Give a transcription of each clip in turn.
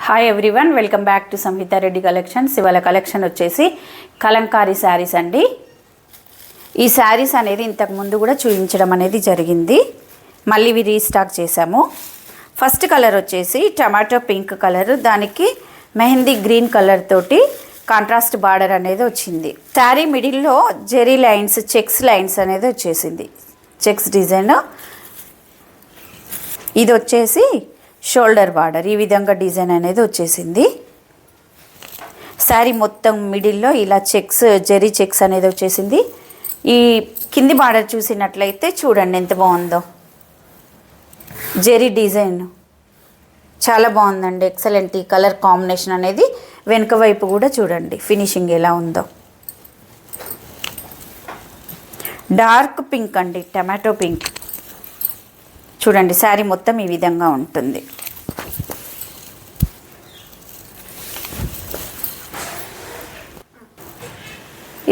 Hi everyone, welcome back to Samhita Reddy collections. ఇవాళ collection వచ్చేసి కలంకారీ శారీస్ అండి. ఈ శారీస్ అనేది ఇంతకు ముందు కూడా చూపించడం అనేది జరిగింది. మళ్ళీ ఇవి రీస్టాక్ చేసాము. ఫస్ట్ కలర్ వచ్చేసి టమాటో పింక్ కలర్, దానికి మెహందీ గ్రీన్ కలర్ తోటి కాంట్రాస్ట్ బార్డర్ అనేది వచ్చింది. శారీ మిడిల్లో జెరీ లైన్స్, చెక్స్ లైన్స్ అనేది వచ్చేసింది. Checks design. ఇది వచ్చేసి షోల్డర్ బార్డర్, ఈ విధంగా డిజైన్ అనేది వచ్చేసింది. శారీ మొత్తం మిడిల్లో ఇలా చెక్స్, జెరీ చెక్స్ అనేది వచ్చేసింది. ఈ కింది బార్డర్ చూసినట్లయితే చూడండి ఎంత బాగుందో. జెరీ డిజైన్ చాలా బాగుందండి, ఎక్సలెంట్. ఈ కలర్ కాంబినేషన్ అనేది వెనుక వైపు కూడా చూడండి ఫినిషింగ్ ఎలా ఉందో. డార్క్ పింక్ అండి, టమాటో పింక్. చూడండి శారీ మొత్తం ఈ విధంగా ఉంటుంది.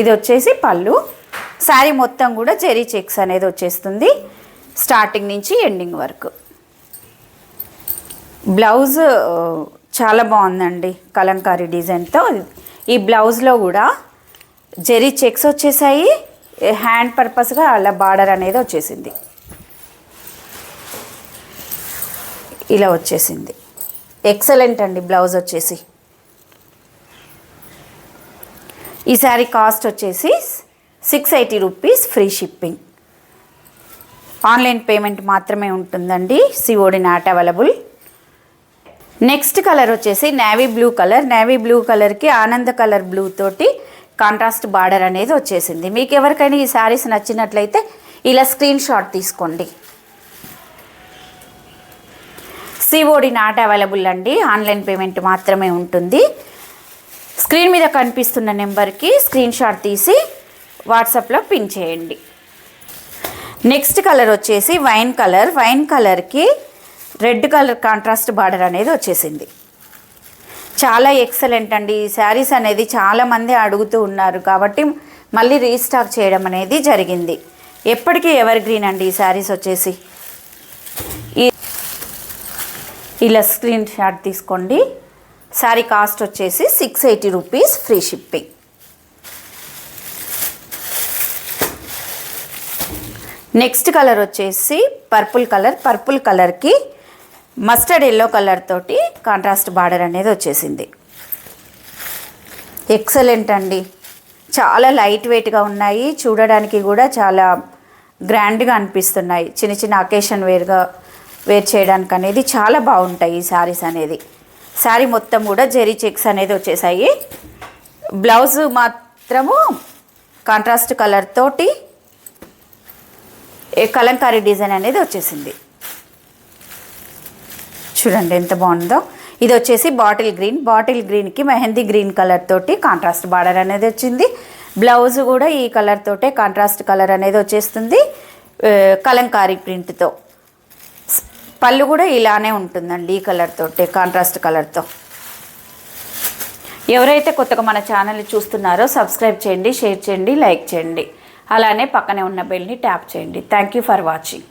ఇది వచ్చేసి పళ్ళు. శారీ మొత్తం కూడా జెరీ చెక్స్ అనేది వచ్చేస్తుంది స్టార్టింగ్ నుంచి ఎండింగ్ వరకు. బ్లౌజ్ చాలా బాగుందండి కలంకారీ డిజైన్తో. ఈ బ్లౌజ్లో కూడా జెరీ చెక్స్ వచ్చేసాయి, హ్యాండ్ పర్పస్గా అలా బార్డర్ అనేది వచ్చేసింది. ఇలా వచ్చేసింది, ఎక్సలెంట్ అండి బ్లౌజ్ వచ్చేసి. ఈ శారీ కాస్ట్ వచ్చేసి 680 rupees, free shipping. Online payment మాత్రమే ఉంటుందండి, COD not available. Next colour వచ్చేసి navy blue colour. Navy blue కలర్కి ఆనంద కలర్ బ్లూ తోటి కాంట్రాస్ట్ బార్డర్ అనేది వచ్చేసింది. మీకు ఎవరికైనా ఈ శారీస్ నచ్చినట్లయితే ఇలా స్క్రీన్ షాట్ తీసుకోండి. సిఓడి నాట్ అవైలబుల్ అండి, ఆన్లైన్ పేమెంట్ మాత్రమే ఉంటుంది. స్క్రీన్ మీద కనిపిస్తున్న నెంబర్కి స్క్రీన్ షాట్ తీసి వాట్సాప్లో పిన్ చేయండి. నెక్స్ట్ కలర్ వచ్చేసి వైన్ కలర్. వైన్ కలర్కి రెడ్ కలర్ కాంట్రాస్ట్ బార్డర్ అనేది వచ్చేసింది. చాలా ఎక్సలెంట్ అండి. ఈ శారీస్ అనేది చాలామంది అడుగుతూ ఉన్నారు కాబట్టి మళ్ళీ రీస్టాక్ చేయడం అనేది జరిగింది. ఎప్పటికీ ఎవర్ గ్రీన్ అండి ఈ శారీస్ వచ్చేసి. ఇలా స్క్రీన్ షాట్ తీసుకోండి. శారీ కాస్ట్ వచ్చేసి 680 rupees, free shipping. Next colour వచ్చేసి పర్పుల్ కలర్. పర్పుల్ కలర్కి మస్టర్డ్ ఎల్లో కలర్ తోటి కాంట్రాస్ట్ బార్డర్ అనేది వచ్చేసింది. ఎక్సలెంట్ అండి, చాలా లైట్ వెయిట్గా ఉన్నాయి, చూడడానికి కూడా చాలా గ్రాండ్గా అనిపిస్తున్నాయి. చిన్న చిన్న అకేషన్ వేర్ చేయడానికి అనేది చాలా బాగుంటాయి ఈ శారీస్ అనేది. శారీ మొత్తం కూడా జెరీ చెక్స్ అనేది వచ్చేసాయి. బ్లౌజ్ మాత్రము కాంట్రాస్ట్ కలర్ తోటి కలంకారీ డిజైన్ అనేది వచ్చేసింది. చూడండి ఎంత బాగుందో. ఇది వచ్చేసి బాటిల్ గ్రీన్. బాటిల్ గ్రీన్కి మెహందీ గ్రీన్ కలర్ తోటి కాంట్రాస్ట్ బార్డర్ అనేది వచ్చింది. బ్లౌజ్ కూడా ఈ కలర్ తోటే కాంట్రాస్ట్ కలర్ అనేది వచ్చేస్తుంది కలంకారీ ప్రింట్తో. పళ్ళు కూడా ఇలానే ఉంటుందండి, ఈ కలర్ తోటే కాంట్రాస్ట్ కలర్తో. ఎవరైతే కొత్తగా మన ఛానల్ని చూస్తున్నారో సబ్స్క్రైబ్ చేయండి, షేర్ చేయండి, లైక్ చేయండి. అలానే పక్కనే ఉన్న బెల్ని ట్యాప్ చేయండి. Thank you for watching.